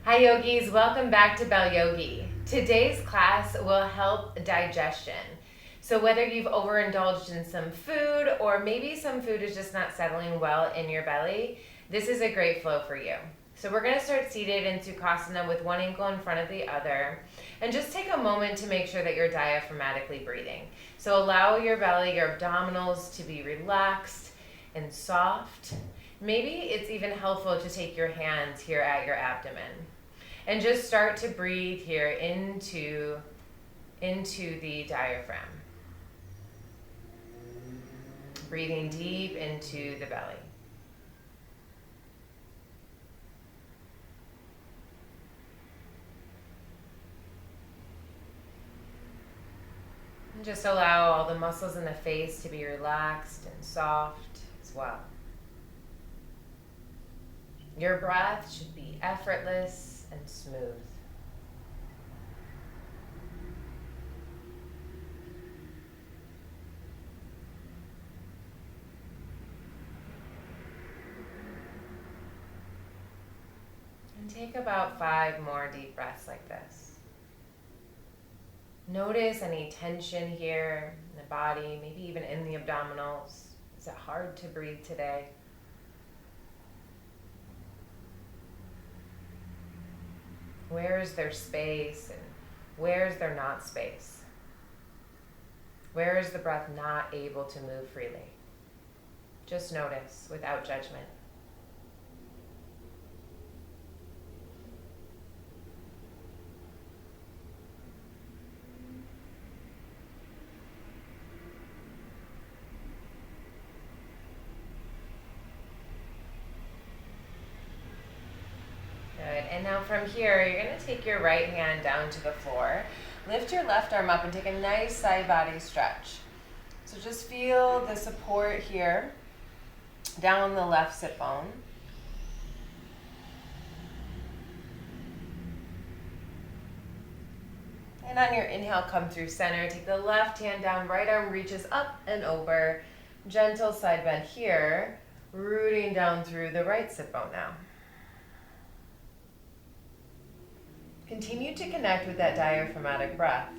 Hi yogis, welcome back to BelleYogi. Today's class will help digestion. So whether you've overindulged in some food or maybe some food is just not settling well in your belly, this is a great flow for you. So we're going to start seated in Sukhasana with one ankle in front of the other. And just take a moment to make sure that you're diaphragmatically breathing. So allow your belly, your abdominals to be relaxed and soft. Maybe it's even helpful to take your hands here at your abdomen. And just start to breathe here into the diaphragm. Breathing deep into the belly. And just allow all the muscles in the face to be relaxed and soft as well. Your breath should be effortless and smooth. And take about 5 more deep breaths like this. Notice any tension here in the body, maybe even in the abdominals. Is it hard to breathe today? Where is there space and where is there not space? Where is the breath not able to move freely? Just notice without judgment. Good. And now from here, you're going to take your right hand down to the floor. Lift your left arm up and take a nice side body stretch. So just feel the support here down the left sit bone. And on your inhale, come through center. Take the left hand down, right arm reaches up and over. Gentle side bend here, rooting down through the right sit bone now. Continue to connect with that diaphragmatic breath.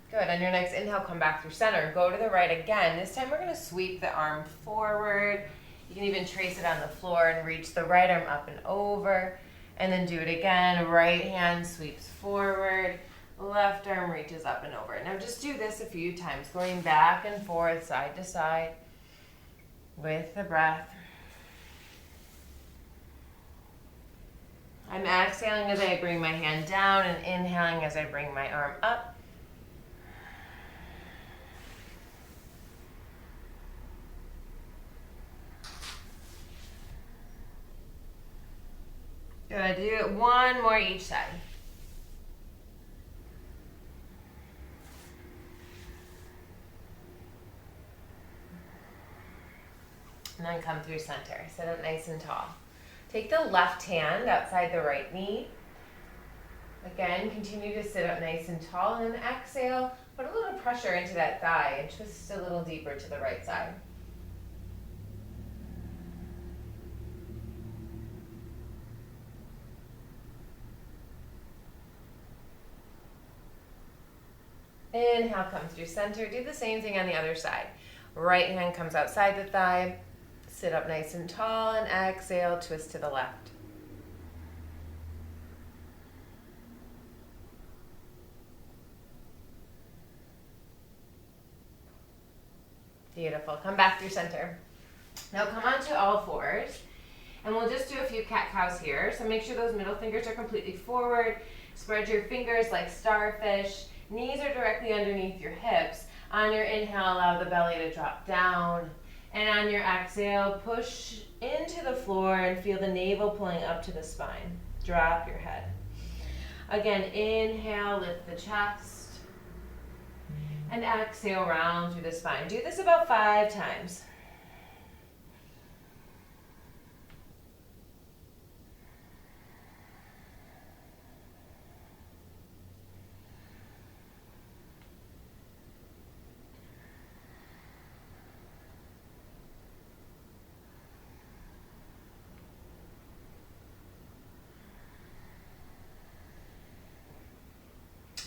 Good. On your next inhale, come back through center. Go to the right again. This time we're going to sweep the arm forward. You can even trace it on the floor and reach the right arm up and over. And then do it again. Right hand sweeps forward. Left arm reaches up and over. Now just do this a few times, going back and forth, side to side with the breath. I'm exhaling as I bring my hand down and inhaling as I bring my arm up. Good. Do it one more each side. And then come through center. Sit up nice and tall. Take the left hand outside the right knee. Again, continue to sit up nice and tall, and then exhale. Put a little pressure into that thigh and twist a little deeper to the right side. Inhale, come through center. Do the same thing on the other side. Right hand comes outside the thigh. Sit up nice and tall, and exhale, twist to the left. Beautiful. Come back through center. Now come onto all fours, and we'll just do a few cat-cows here. So make sure those middle fingers are completely forward. Spread your fingers like starfish. Knees are directly underneath your hips. On your inhale, allow the belly to drop down. And on your exhale, push into the floor and feel the navel pulling up to the spine. Drop your head. Again, inhale, lift the chest. And exhale, round through the spine. Do this about 5 times.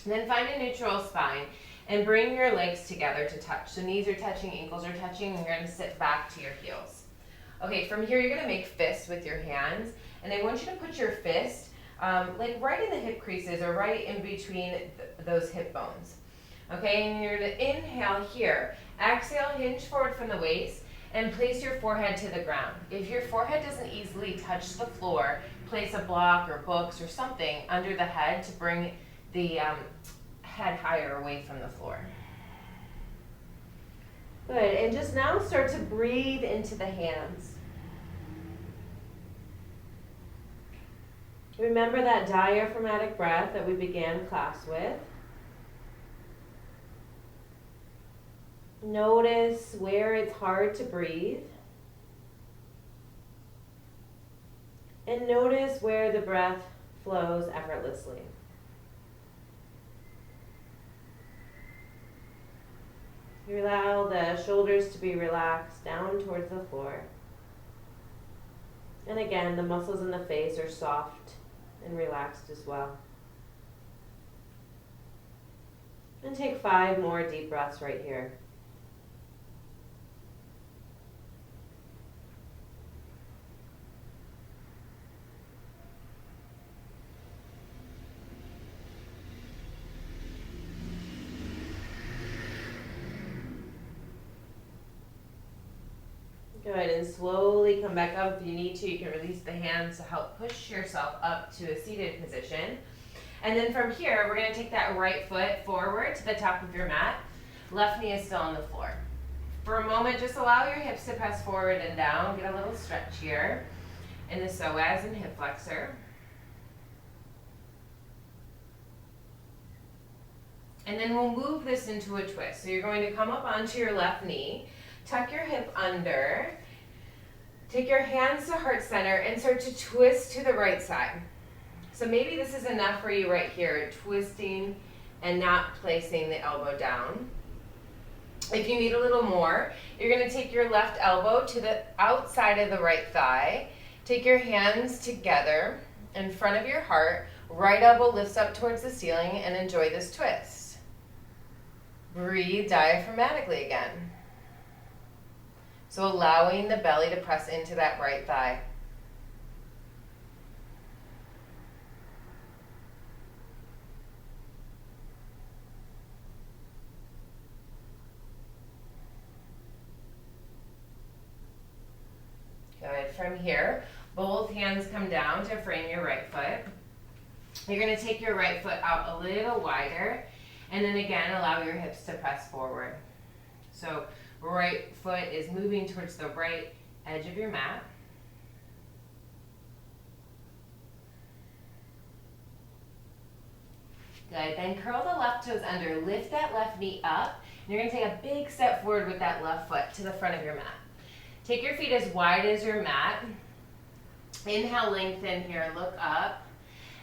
And then find a neutral spine and bring your legs together to touch. So knees are touching, ankles are touching, and you're going to sit back to your heels. Okay, from here you're going to make fists with your hands, and I want you to put your fist like right in the hip creases or right in between those hip bones. Okay, and you're going to inhale here. Exhale, hinge forward from the waist, and place your forehead to the ground. If your forehead doesn't easily touch the floor, place a block or books or something under the head to bring the head higher away from the floor. Good, and just now start to breathe into the hands. Remember that diaphragmatic breath that we began class with. Notice where it's hard to breathe. And notice where the breath flows effortlessly. You allow the shoulders to be relaxed down towards the floor. And again, the muscles in the face are soft and relaxed as well. And take 5 more deep breaths right here. Good, and slowly come back up. If you need to, you can release the hands to help push yourself up to a seated position. And then from here, we're going to take that right foot forward to the top of your mat. Left knee is still on the floor. For a moment, just allow your hips to press forward and down. Get a little stretch here in the psoas and hip flexor. And then we'll move this into a twist. So you're going to come up onto your left knee. Tuck your hip under, take your hands to heart center and start to twist to the right side. So maybe this is enough for you right here, twisting and not placing the elbow down. If you need a little more, you're going to take your left elbow to the outside of the right thigh. Take your hands together in front of your heart. Right elbow lifts up towards the ceiling and enjoy this twist. Breathe diaphragmatically again. So allowing the belly to press into that right thigh. Good. From here, both hands come down to frame your right foot. You're going to take your right foot out a little wider, and then again, allow your hips to press forward. So right foot is moving towards the right edge of your mat. Good, then curl the left toes under, lift that left knee up, and you're going to take a big step forward with that left foot to the front of your mat. Take your feet as wide as your mat. Inhale, lengthen here, look up.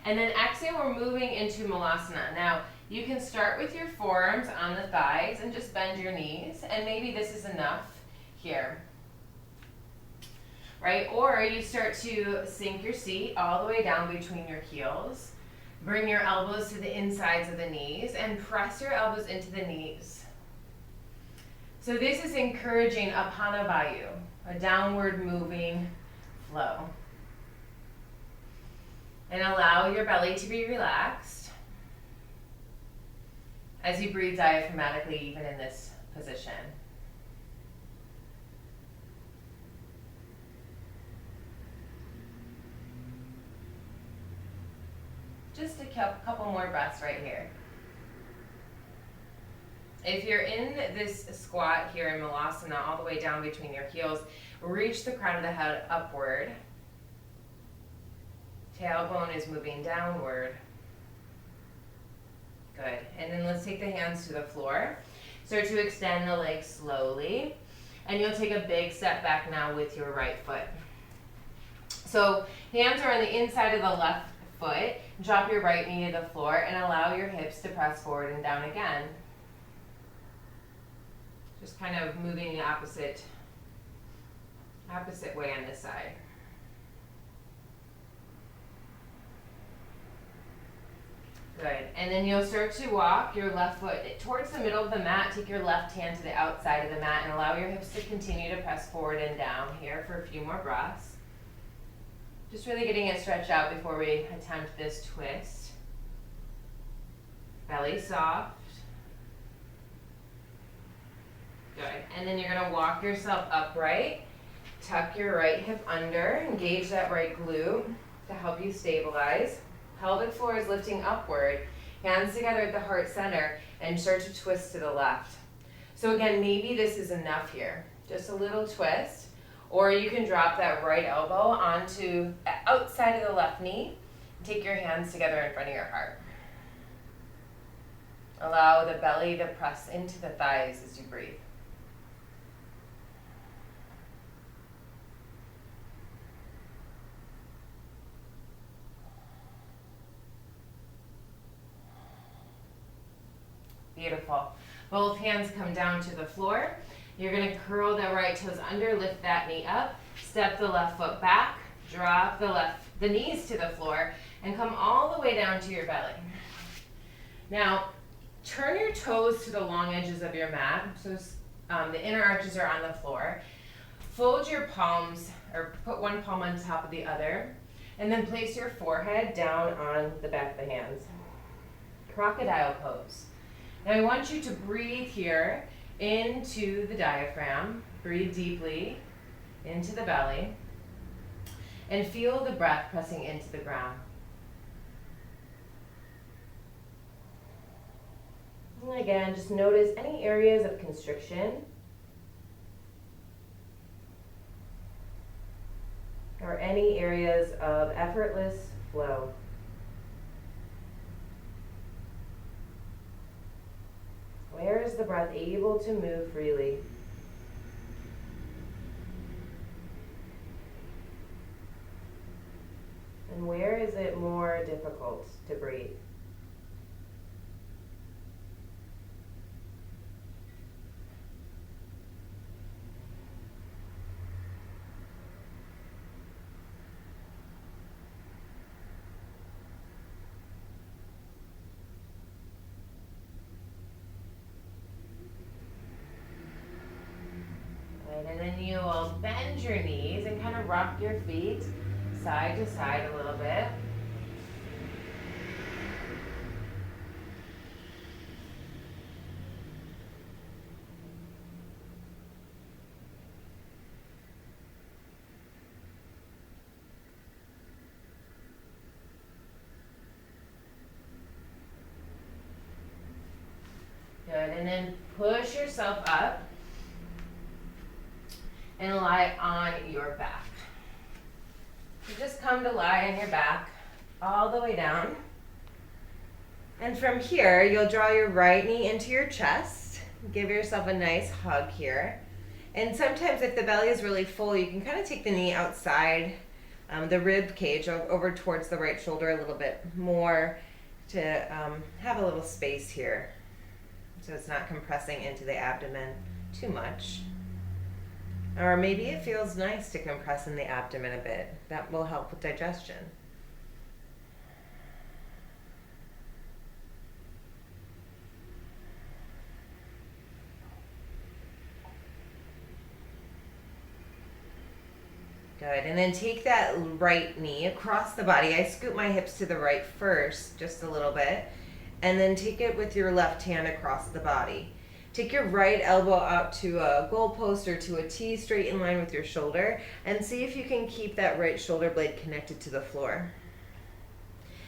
And then exhale, we're moving into Malasana. Now, you can start with your forearms on the thighs and just bend your knees, and maybe this is enough here, right? Or you start to sink your seat all the way down between your heels. Bring your elbows to the insides of the knees and press your elbows into the knees. So this is encouraging Apana Vayu, a downward moving flow. And allow your belly to be relaxed as you breathe diaphragmatically even in this position. Just a couple more breaths right here. If you're in this squat here in Malasana, all the way down between your heels, reach the crown of the head upward. Tailbone is moving downward. Good. And then let's take the hands to the floor. Start to extend the legs slowly. And you'll take a big step back now with your right foot. So hands are on the inside of the left foot. Drop your right knee to the floor and allow your hips to press forward and down again. Just kind of moving the opposite way on this side. Good. And then you'll start to walk your left foot towards the middle of the mat. Take your left hand to the outside of the mat and allow your hips to continue to press forward and down here for a few more breaths. Just really getting it stretched out before we attempt this twist. Belly soft. Good. And then you're going to walk yourself upright. Tuck your right hip under. Engage that right glute to help you stabilize. Pelvic floor is lifting upward. Hands together at the heart center and start to twist to the left. So again, maybe this is enough here. Just a little twist. Or you can drop that right elbow onto the outside of the left knee. Take your hands together in front of your heart. Allow the belly to press into the thighs as you breathe. Beautiful. Both hands come down to the floor. You're going to curl the right toes under, lift that knee up, step the left foot back, drop the knees to the floor, and come all the way down to your belly. Now, turn your toes to the long edges of your mat, so the inner arches are on the floor. Fold your palms, or put one palm on top of the other, and then place your forehead down on the back of the hands. Crocodile pose. Now I want you to breathe here into the diaphragm. Breathe deeply into the belly. And feel the breath pressing into the ground. And again, just notice any areas of constriction or any areas of effortless flow. Where is the breath able to move freely? And where is it more difficult to breathe? And then you will bend your knees and kind of rock your feet side to side a little bit. Good, and then push yourself up and lie on your back. So just come to lie on your back all the way down. And from here, you'll draw your right knee into your chest. Give yourself a nice hug here. And sometimes if the belly is really full, you can kind of take the knee outside the rib cage over towards the right shoulder a little bit more to have a little space here. So it's not compressing into the abdomen too much. Or maybe it feels nice to compress in the abdomen a bit. That will help with digestion. Good, and then take that right knee across the body. I scoot my hips to the right first, just a little bit, and then take it with your left hand across the body. Take your right elbow out to a goalpost or to a T straight in line with your shoulder and see if you can keep that right shoulder blade connected to the floor.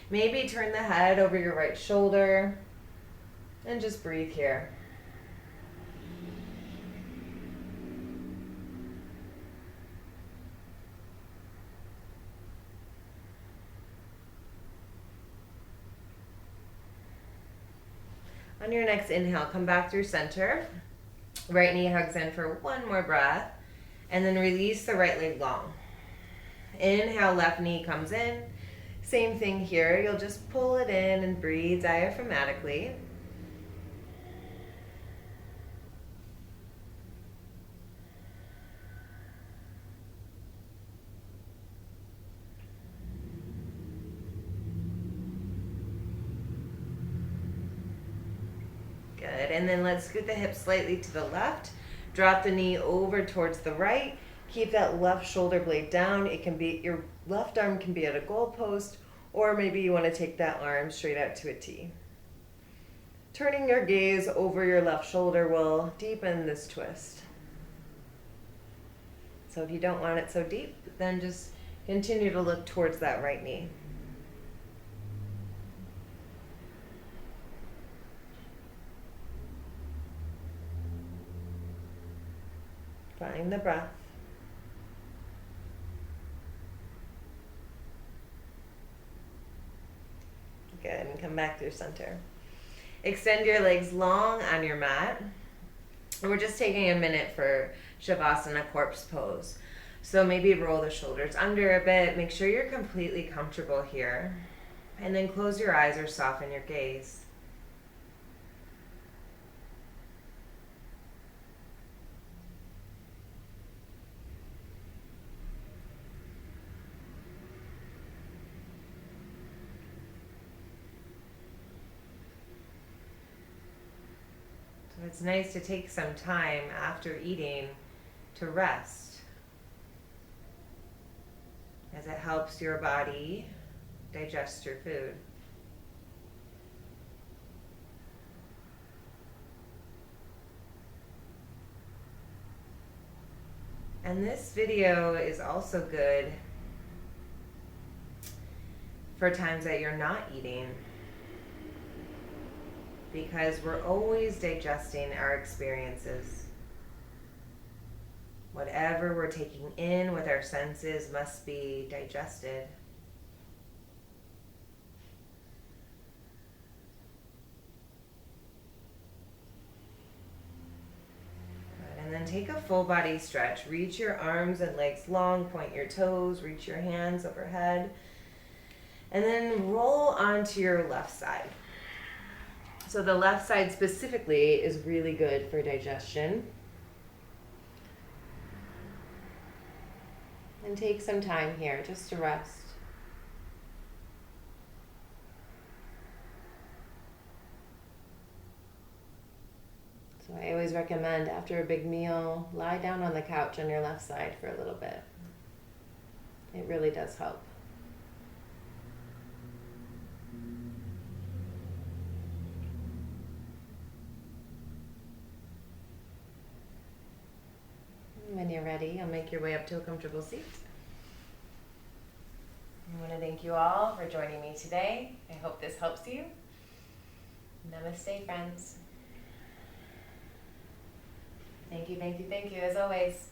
Maybe turn the head over your right shoulder and just breathe here. On your next inhale, come back through center. Right knee hugs in for one more breath. And then release the right leg long. Inhale, left knee comes in. Same thing here. You'll just pull it in and breathe diaphragmatically. Good. And then let's scoot the hips slightly to the left. Drop the knee over towards the right. Keep that left shoulder blade down. It can be, your left arm can be at a goalpost, or maybe you want to take that arm straight out to a T. Turning your gaze over your left shoulder will deepen this twist. So if you don't want it so deep, then just continue to look towards that right knee. Find the breath. Good, and come back through center. Extend your legs long on your mat. We're just taking a minute for Shavasana, corpse pose. So maybe roll the shoulders under a bit. Make sure you're completely comfortable here. And then close your eyes or soften your gaze. So it's nice to take some time after eating to rest, as it helps your body digest your food. And this video is also good for times that you're not eating, because we're always digesting our experiences. Whatever we're taking in with our senses must be digested. Good. And then take a full body stretch. Reach your arms and legs long, point your toes, reach your hands overhead, and then roll onto your left side. So the left side specifically is really good for digestion. And take some time here just to rest. So I always recommend after a big meal, lie down on the couch on your left side for a little bit. It really does help. When you're ready, you'll make your way up to a comfortable seat. I want to thank you all for joining me today. I hope this helps you. Namaste, friends. Thank you, thank you, thank you, as always.